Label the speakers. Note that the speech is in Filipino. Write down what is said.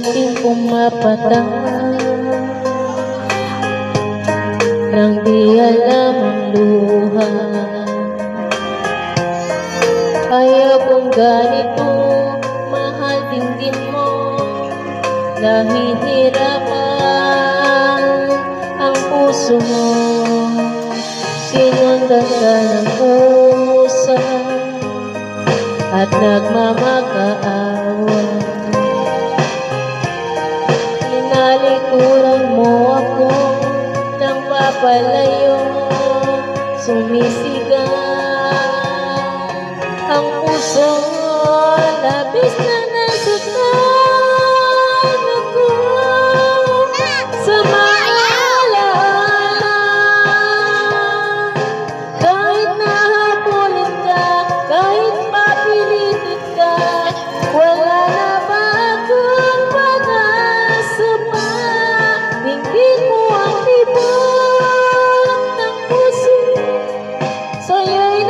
Speaker 1: munting pumapatang nang di alam ang luha. Kaya kung ganito mahal dinggin mo, nahihirapan ang puso mo. Sinundan ka ng pusa at nagmamakaawa. Tinalikuran mo ako nang papalayo, sumisigaw ang puso mo. Labis na nasaktan ako sa maalaala. Kahit nahabulin ka, kahit mapilitin ka, wala na ba akong pag-asa pa? Dinggin mo ang tibok ng puso, sa'yo'y